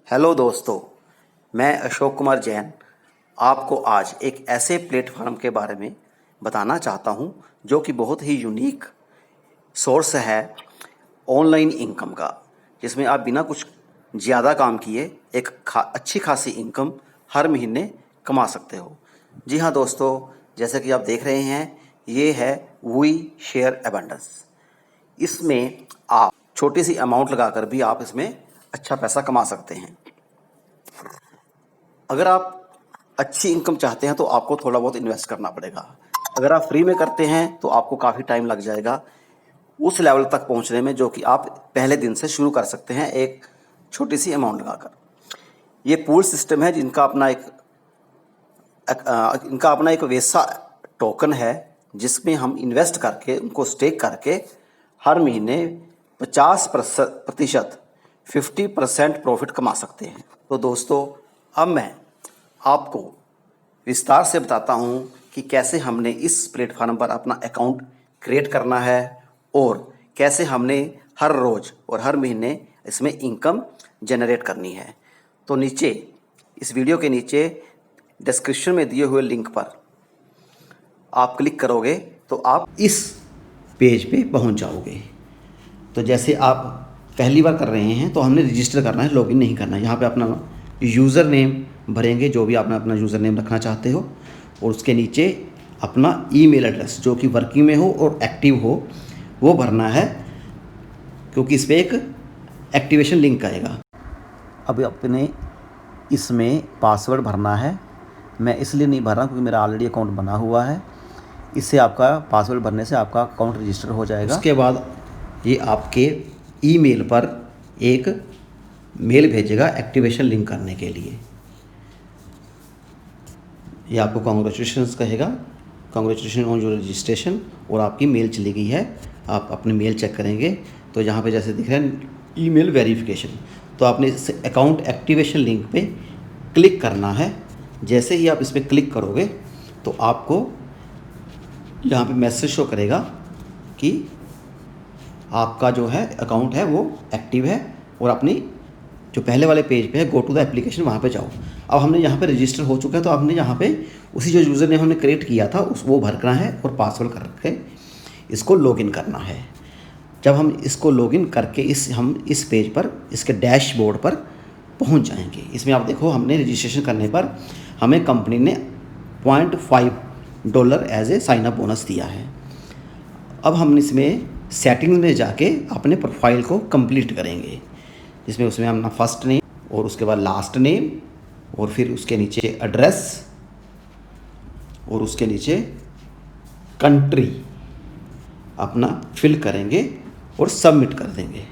Hello दोस्तों, मैं अशोक कुमार जैन आपको आज एक ऐसे प्लेटफॉर्म के बारे में बताना चाहता हूं जो कि बहुत ही यूनिक सोर्स है ऑनलाइन इनकम का, जिसमें आप बिना कुछ ज़्यादा काम किए एक अच्छी खासी इनकम हर महीने कमा सकते हो। जी हाँ दोस्तों, जैसे कि आप देख रहे हैं, ये है वी शेयर एबंडेंस। इसमें आप छोटी सी अमाउंट लगाकर भी आप इसमें अच्छा पैसा कमा सकते हैं। अगर आप अच्छी इनकम चाहते हैं तो आपको थोड़ा बहुत इन्वेस्ट करना पड़ेगा। अगर आप फ्री में करते हैं तो आपको काफ़ी टाइम लग जाएगा उस लेवल तक पहुंचने में, जो कि आप पहले दिन से शुरू कर सकते हैं एक छोटी सी अमाउंट लगाकर। ये पूल सिस्टम है इनका अपना एक वैसा टोकन है जिसमें हम इन्वेस्ट करके उनको स्टेक करके हर महीने 50% 50% प्रॉफिट कमा सकते हैं। तो दोस्तों, अब मैं आपको विस्तार से बताता हूं कि कैसे हमने इस प्लेटफॉर्म पर अपना अकाउंट क्रिएट करना है और कैसे हमने हर रोज़ और हर महीने इसमें इनकम जनरेट करनी है। तो नीचे इस वीडियो के नीचे डिस्क्रिप्शन में दिए हुए लिंक पर आप क्लिक करोगे तो आप इस पेज पे पहुंच जाओगे। तो जैसे आप पहली बार कर रहे हैं तो हमने रजिस्टर करना है, लॉगिन नहीं करना है। यहाँ पे अपना यूज़र नेम भरेंगे, जो भी आपने अपना यूज़र नेम रखना चाहते हो, और उसके नीचे अपना ईमेल एड्रेस जो कि वर्किंग में हो और एक्टिव हो वो भरना है, क्योंकि इस पर एक एक्टिवेशन लिंक आएगा। अब अपने इसमें पासवर्ड भरना है। मैं इसलिए नहीं भर रहा क्योंकि मेरा ऑलरेडी अकाउंट बना हुआ है। इससे आपका पासवर्ड भरने से आपका अकाउंट रजिस्टर हो जाएगा। उसके बाद ये आपके ईमेल पर एक मेल भेजेगा एक्टिवेशन लिंक करने के लिए। ये आपको कॉन्ग्रेचुलेशंस कहेगा, कॉन्ग्रेचुलेशन ऑन योर रजिस्ट्रेशन, और आपकी मेल चली गई है। आप अपने मेल चेक करेंगे तो यहाँ पे जैसे दिख रहा है ईमेल वेरिफिकेशन, तो आपने इस अकाउंट एक्टिवेशन लिंक पे क्लिक करना है। जैसे ही आप इस पर क्लिक करोगे तो आपको यहाँ पे मैसेज शो करेगा कि आपका जो है अकाउंट है वो एक्टिव है, और अपनी जो पहले वाले पेज पे है गो टू द एप्लीकेशन, वहाँ पे जाओ। अब हमने यहाँ पे रजिस्टर हो चुका है तो हमने यहाँ पे उसी जो यूज़र नेम हमने क्रिएट किया था वो भरना है और पासवर्ड करके इसको लॉगिन करना है। जब हम इसको लॉगिन करके हम इस पेज पर इसके डैशबोर्ड पर पहुँच जाएंगे। इसमें आप देखो, हमने रजिस्ट्रेशन करने पर हमें कंपनी ने $0.5 as a sign up bonus दिया है। अब हम इसमें सेटिंग्स में जाके अपने प्रोफाइल को कंप्लीट करेंगे, जिसमें उसमें अपना फर्स्ट नेम और उसके बाद लास्ट नेम और फिर उसके नीचे एड्रेस और उसके नीचे कंट्री अपना फिल करेंगे और सबमिट कर देंगे।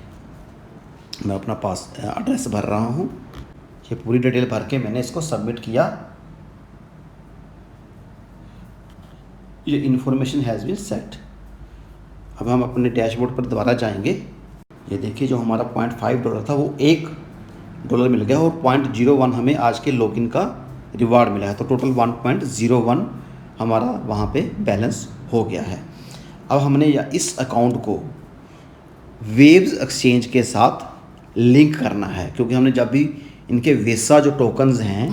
मैं अपना एड्रेस भर रहा हूँ। ये पूरी डिटेल भर के मैंने इसको सबमिट किया। ये इन्फॉर्मेशन हैज़ बीन सेट। अब हम अपने डैशबोर्ड पर दोबारा जाएंगे। ये देखिए, जो हमारा $0.5 था वो $1 मिल गया, और 0.01 हमें आज के लॉगिन का रिवार्ड मिला है। तो टोटल 1.01 हमारा वहाँ पे बैलेंस हो गया है। अब हमने इस अकाउंट को वेव्स एक्सचेंज के साथ लिंक करना है, क्योंकि हमने जब भी इनके वेसा जो टोकन्स हैं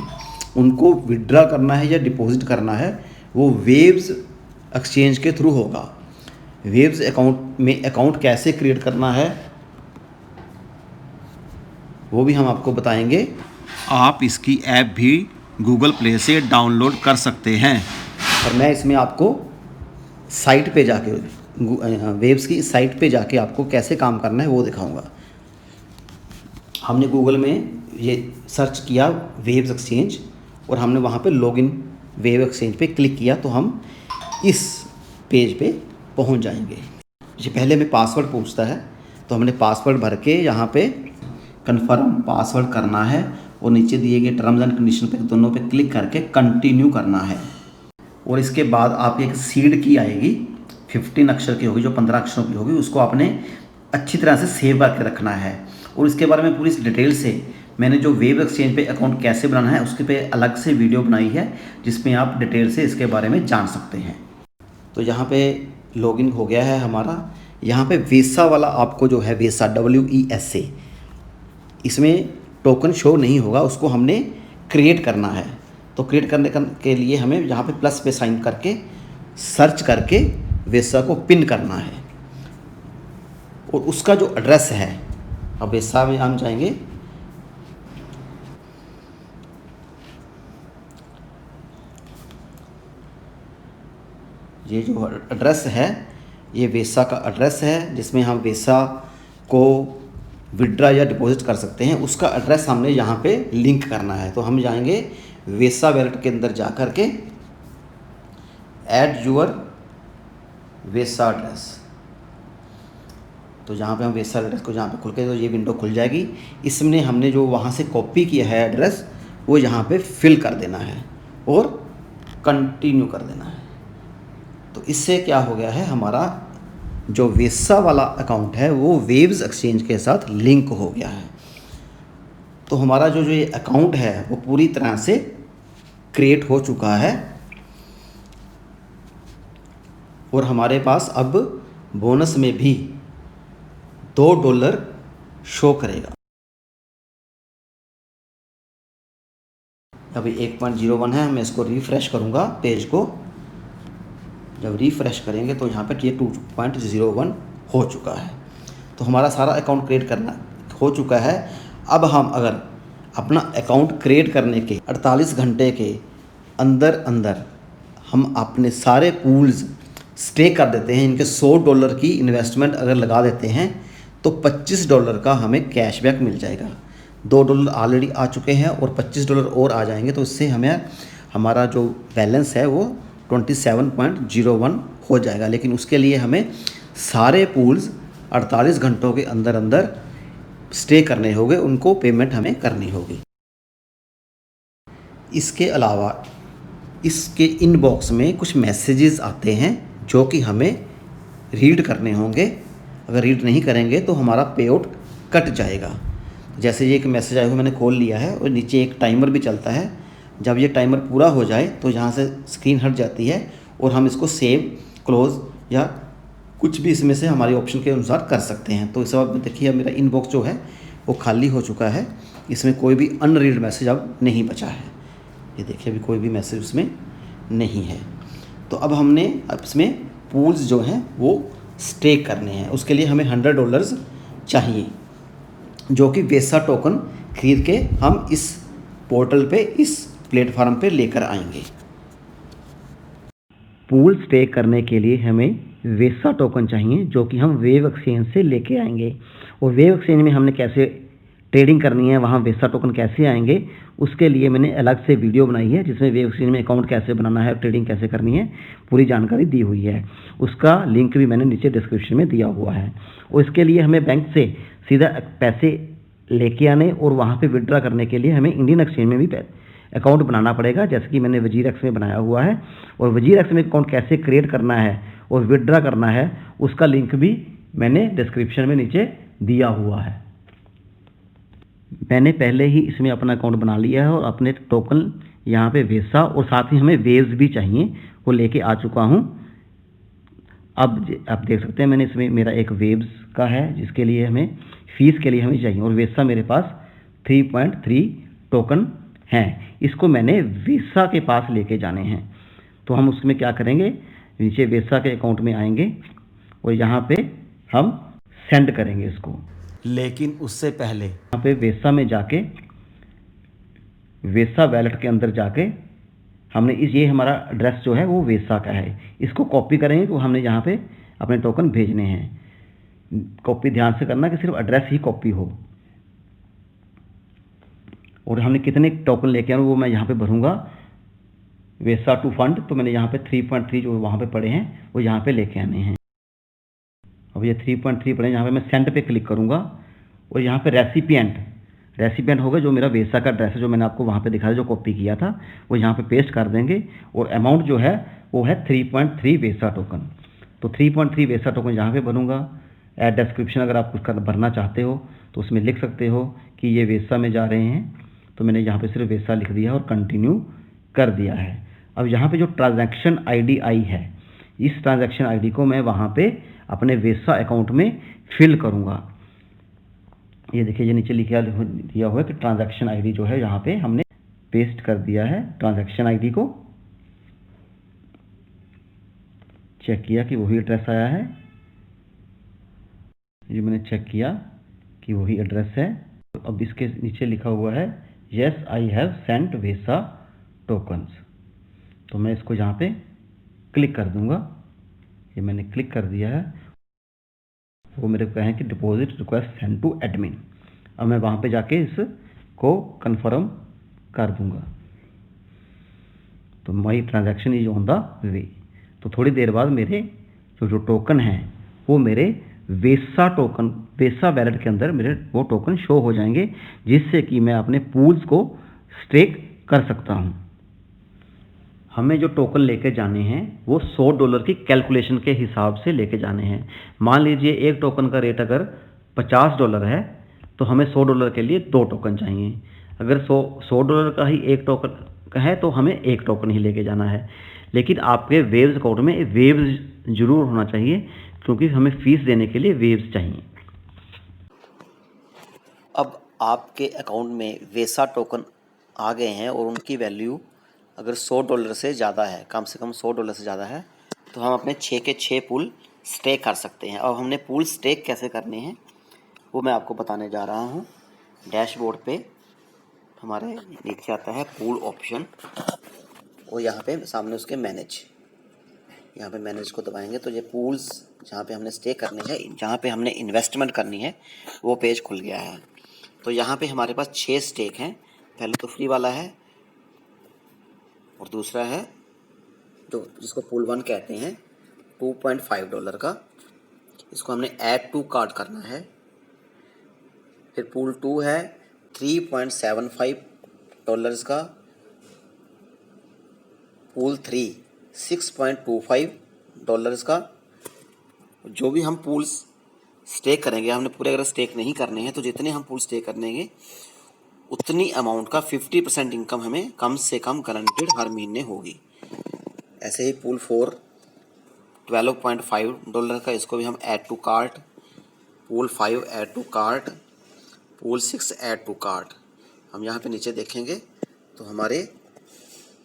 उनको विड्रा करना है या डिपॉजिट करना है, वो वेव्स एक्सचेंज के थ्रू होगा। वेव्स अकाउंट में अकाउंट कैसे क्रिएट करना है वो भी हम आपको बताएंगे। आप इसकी ऐप भी गूगल प्ले से डाउनलोड कर सकते हैं, और मैं इसमें आपको साइट पे जाके वेव्स की साइट पे जाके आपको कैसे काम करना है वो दिखाऊंगा। हमने गूगल में ये सर्च किया वेव्स एक्सचेंज, और हमने वहाँ पे लॉगिन वेव एक्सचेंज पे क्लिक किया तो हम इस पेज पे पहुँच जाएंगे। ये पहले में पासवर्ड पूछता है, तो हमने पासवर्ड भर के यहाँ पे कन्फर्म पासवर्ड करना है, और नीचे दिए गए टर्म्स एंड कंडीशन पे दोनों पे क्लिक करके कंटिन्यू करना है। और इसके बाद आपकी एक सीड की आएगी, 15 अक्षर की होगी, जो 15 अक्षरों की होगी, उसको आपने अच्छी तरह से सेव करके रखना है। और इसके बारे में पूरी डिटेल से मैंने जो वेव एक्सचेंज पे अकाउंट कैसे बनाना है उसके पे अलग से वीडियो बनाई है, जिसमें आप डिटेल से इसके बारे में जान सकते हैं। तो यहाँ पे लॉगिन हो गया है हमारा। यहाँ पे वेसा वाला आपको जो है वेसा WESA, इसमें टोकन शो नहीं होगा, उसको हमने क्रिएट करना है। तो क्रिएट करने के लिए हमें यहाँ पे प्लस पे साइन करके सर्च करके वेसा को पिन करना है, और उसका जो एड्रेस है, अब वेसा में हम जाएंगे, ये जो एड्रेस है ये वेसा का एड्रेस है जिसमें हम वेसा को विड्रा या डिपॉजिट कर सकते हैं, उसका एड्रेस हमने यहाँ पे लिंक करना है। तो हम जाएंगे वेसा वैलेट के अंदर जा कर के ऐड यूर वेसा एड्रेस, तो जहाँ पे हम वेसा एड्रेस को जहाँ पे खुल के, तो ये विंडो खुल जाएगी। इसमें हमने जो वहाँ से कॉपी किया है एड्रेस वो यहाँ पे फिल कर देना है और कंटिन्यू कर देना है। तो इससे क्या हो गया है, हमारा जो वेसा वाला अकाउंट है वो वेव्स एक्सचेंज के साथ लिंक हो गया है। तो हमारा जो ये अकाउंट है वो पूरी तरह से क्रिएट हो चुका है, और हमारे पास अब बोनस में भी $2 शो करेगा। अभी 1.01 है, मैं इसको रिफ़्रेश करूँगा पेज को। जब रिफ़्रेश करेंगे तो यहाँ पे ये 2.01 हो चुका है। तो हमारा सारा अकाउंट क्रिएट करना हो चुका है। अब हम अगर अपना अकाउंट क्रिएट करने के 48 घंटे के अंदर अंदर हम अपने सारे पूल्स स्टे कर देते हैं, इनके $100 की इन्वेस्टमेंट अगर लगा देते हैं तो $25 का हमें कैशबैक मिल जाएगा। $2 ऑलरेडी आ चुके हैं और $25 और आ जाएंगे, तो इससे हमें हमारा जो बैलेंस है वो 27.01 हो जाएगा। लेकिन उसके लिए हमें सारे पूल्स 48 घंटों के अंदर अंदर स्टे करने होंगे, उनको पेमेंट हमें करनी होगी। इसके अलावा इसके इनबॉक्स में कुछ मैसेजेस आते हैं जो कि हमें रीड करने होंगे। अगर रीड नहीं करेंगे तो हमारा पे आउट कट जाएगा। जैसे ये एक मैसेज आया हुआ मैंने खोल लिया है, और नीचे एक टाइमर भी चलता है। जब ये टाइमर पूरा हो जाए तो यहाँ से स्क्रीन हट जाती है और हम इसको सेव, क्लोज़ या कुछ भी इसमें से हमारे ऑप्शन के अनुसार कर सकते हैं। तो इस वक्त देखिए मेरा इनबॉक्स जो है वो खाली हो चुका है, इसमें कोई भी अनरीड मैसेज अब नहीं बचा है। ये देखिए अभी कोई भी मैसेज उसमें नहीं है। तो अब हमने इसमें पूल्स जो हैं वो स्टे करने हैं, उसके लिए हमें $100 चाहिए, जो कि वेसा टोकन खरीद के हम इस पोर्टल पे, इस प्लेटफॉर्म पे लेकर आएंगे। पूल स्टे करने के लिए हमें वेसा टोकन चाहिए, जो कि हम वेव एक्सचेंज से लेके आएंगे। और वेव एक्सचेंज में हमने कैसे ट्रेडिंग करनी है, वहाँ वेसा टोकन कैसे आएंगे, उसके लिए मैंने अलग से वीडियो बनाई है जिसमें वेव एक्सचेंज में अकाउंट कैसे बनाना है, ट्रेडिंग कैसे करनी है, पूरी जानकारी दी हुई है। उसका लिंक भी मैंने नीचे डिस्क्रिप्शन में दिया हुआ है। और इसके लिए हमें बैंक से सीधा पैसे लेके आने और वहाँ पे विड्रा करने के लिए हमें इंडियन एक्सचेंज में भी अकाउंट बनाना पड़ेगा, जैसे कि मैंने वजीर एक्स में बनाया हुआ है। और वजीर एक्स में अकाउंट कैसे क्रिएट करना है और विड्रा करना है, उसका लिंक भी मैंने डिस्क्रिप्शन में नीचे दिया हुआ है। मैंने पहले ही इसमें अपना अकाउंट बना लिया है और अपने टोकन यहाँ पे वेसा और साथ ही हमें वेव्स भी चाहिए वो लेके आ चुका हूँ। अब आप देख सकते हैं मैंने इसमें मेरा एक वेव्स का है जिसके लिए हमें फीस के लिए हमें चाहिए, और वेसा मेरे पास 3.3 टोकन हैं। इसको मैंने वेसा के पास लेके जाने हैं। तो हम उसमें क्या करेंगे, नीचे वेसा के अकाउंट में आएंगे और यहाँ पे हम सेंड करेंगे इसको। लेकिन उससे पहले यहाँ पे वेसा में जाके, वेसा वैलेट के अंदर जाके हमने ये हमारा एड्रेस जो है वो वेसा का है, इसको कॉपी करेंगे। तो हमने यहाँ पे अपने टोकन भेजने हैं। कॉपी ध्यान से करना कि सिर्फ एड्रेस ही कॉपी हो। और हमने कितने टोकन लेके आए वो मैं यहाँ पे भरूंगा, वेसा टू फंड। तो मैंने यहाँ पे 3.3 जो वहाँ पे पड़े हैं वो यहाँ पे लेके आने हैं। अब ये 3.3 पड़े, यहाँ पे मैं सेंड पे क्लिक करूँगा और यहाँ पे रेसिपिएंट होगा जो मेरा वेसा का एड्रेस है, जो मैंने आपको वहाँ पे दिखाया, जो कॉपी किया था, वो यहाँ पे पेस्ट कर देंगे। और अमाउंट जो है वो है 3.3 वेसा टोकन। तो 3.3 वेसा टोकन यहाँ पे भरूँगा। ऐड डिस्क्रिप्शन अगर आप कुछ भरना चाहते हो तो उसमें लिख सकते हो कि ये वेसा में जा रहे हैं। तो मैंने यहाँ पे सिर्फ वेसा लिख दिया और कंटिन्यू कर दिया है। अब यहाँ पे जो ट्रांजैक्शन आईडी आई है, इस ट्रांजैक्शन आईडी को मैं वहाँ पे अपने वेसा अकाउंट में फिल करूँगा। ये देखिए, ये नीचे लिखा दिया हुआ है कि ट्रांजैक्शन आईडी जो है यहाँ पे हमने पेस्ट कर दिया है। ट्रांजैक्शन आईडी को चेक किया कि वही एड्रेस आया है। ये मैंने चेक किया कि वही एड्रेस है। तो अब इसके नीचे लिखा हुआ है yes I have sent Vesa tokens. तो मैं इसको यहाँ पे क्लिक कर दूंगा। ये मैंने क्लिक कर दिया है। वो मेरे को कहें कि deposit request send to admin. अब मैं वहाँ पे जाके इसको कंफर्म कर दूंगा। तो my transaction is on the way. तो थोड़ी देर बाद मेरे जो टोकन हैं वो मेरे वेसा वैलेट के अंदर मेरे वो टोकन शो हो जाएंगे, जिससे कि मैं अपने पूल्स को स्टेक कर सकता हूँ। हमें जो टोकन लेके जाने हैं वो $100 की कैलकुलेशन के हिसाब से लेके जाने हैं। मान लीजिए एक टोकन का रेट अगर $50 है तो हमें $100 के लिए 2 टोकन चाहिए। अगर $100 का ही एक टोकन है तो हमें एक टोकन ही लेके जाना है। लेकिन आपके वेव्स अकाउंट में वेव्स जरूर होना चाहिए, क्योंकि हमें फीस देने के लिए वेव्स चाहिए। अब आपके अकाउंट में वेसा टोकन आ गए हैं और उनकी वैल्यू अगर $100 से ज़्यादा है, कम से कम $100 से ज़्यादा है, तो हम अपने 6 के 6 पूल स्टेक कर सकते हैं। अब हमने पूल स्टेक कैसे करने हैं वो मैं आपको बताने जा रहा हूँ। डैशबोर्ड पे हमारे नीचे आता है पूल ऑप्शन और यहाँ पे सामने उसके मैनेज, यहाँ पे मैनेज को दबाएंगे तो ये पूल्स जहाँ पे हमने स्टे करने हैं, जहाँ पे हमने इन्वेस्टमेंट करनी है वो पेज खुल गया है। तो यहाँ पे हमारे पास 6 स्टेक हैं। पहले तो फ्री वाला है और दूसरा है जो जिसको पूल 1 कहते हैं $2.5 का, इसको हमने ऐड टू कार्ट करना है। फिर पूल 2 है $3.75 का, पूल 3 $6.25 का। जो भी हम पूल्स स्टेक करेंगे, हमने पूरे अगर स्टेक नहीं करने हैं तो जितने हम पूल स्टेक करेंगे उतनी अमाउंट का 50% इनकम हमें कम से कम गारंटेड हर महीने होगी। ऐसे ही पूल 4 $12.5 का, इसको भी हम add to cart, pool 5 add to cart, pool 6 add to cart. हम यहाँ पे नीचे देखेंगे तो हमारे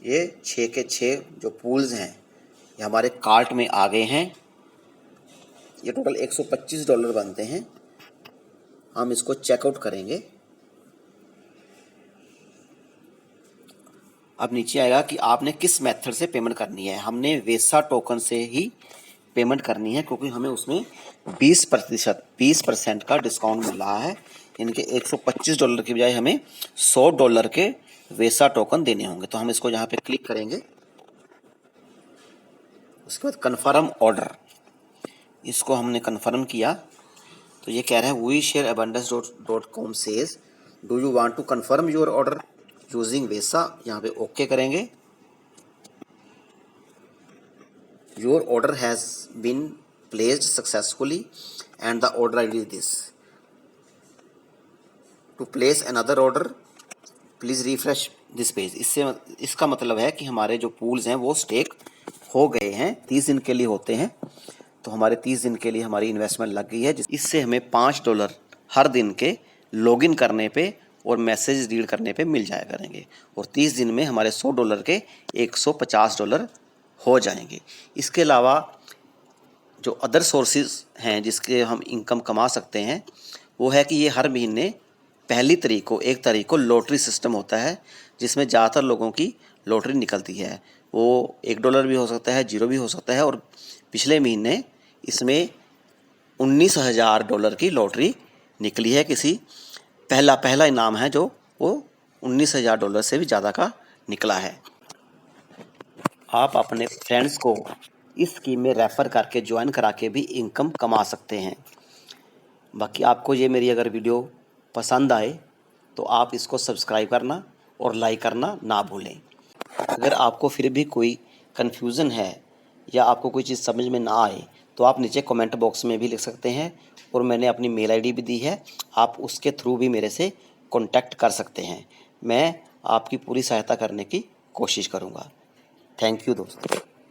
ये 6 के 6 जो पूल्स हैं ये हमारे कार्ट में आ गए हैं। ये टोटल $125 बनते हैं। हम इसको चेकआउट करेंगे। अब नीचे आएगा कि आपने किस मेथड से पेमेंट करनी है। हमने वेसा टोकन से ही पेमेंट करनी है, क्योंकि हमें उसमें 20% का डिस्काउंट मिल रहा है। इनके $125 की बजाय हमें $100 के वेसा टोकन देने होंगे। तो हम इसको यहाँ पे क्लिक करेंगे। उसके बाद कन्फर्म ऑर्डर, इसको हमने कन्फर्म किया तो ये कह रहा है WeShareAbundance.com says do you want to confirm your order using Vesa. यहाँ पे ओके करेंगे। Your order has been placed successfully and the order ID is this. To place another order please refresh this page. इसका मतलब है कि हमारे जो pools हैं वो स्टेक हो गए हैं। 30 दिन के लिए होते हैं, तो हमारे 30 दिन के लिए हमारी इन्वेस्टमेंट लग गई है। इससे हमें $5 हर दिन के लॉगिन करने पे और मैसेज रीड करने पे मिल जाया करेंगे, और 30 दिन में हमारे $100 के $150 हो जाएंगे। इसके अलावा जो अदर सोर्सेज हैं जिसके हम इनकम कमा सकते हैं वो है कि ये हर महीने पहली तारीख को 1 तारीख को लॉटरी सिस्टम होता है, जिसमें ज़्यादातर लोगों की लॉटरी निकलती है। वो $1 भी हो सकता है, 0 भी हो सकता है। और पिछले महीने इसमें $19,000 की लॉटरी निकली है। किसी पहला इनाम है जो वो $19,000 से भी ज़्यादा का निकला है। आप अपने फ्रेंड्स को इस स्कीम में रेफ़र करके ज्वाइन करा के भी इनकम कमा सकते हैं। बाकी आपको ये मेरी अगर वीडियो पसंद आए तो आप इसको सब्सक्राइब करना और लाइक करना ना भूलें। अगर आपको फिर भी कोई कन्फ्यूज़न है या आपको कोई चीज़ समझ में ना आए तो आप नीचे कमेंट बॉक्स में भी लिख सकते हैं, और मैंने अपनी मेल ID भी दी है, आप उसके थ्रू भी मेरे से कॉन्टैक्ट कर सकते हैं। मैं आपकी पूरी सहायता करने की कोशिश करूँगा। थैंक यू दोस्तों।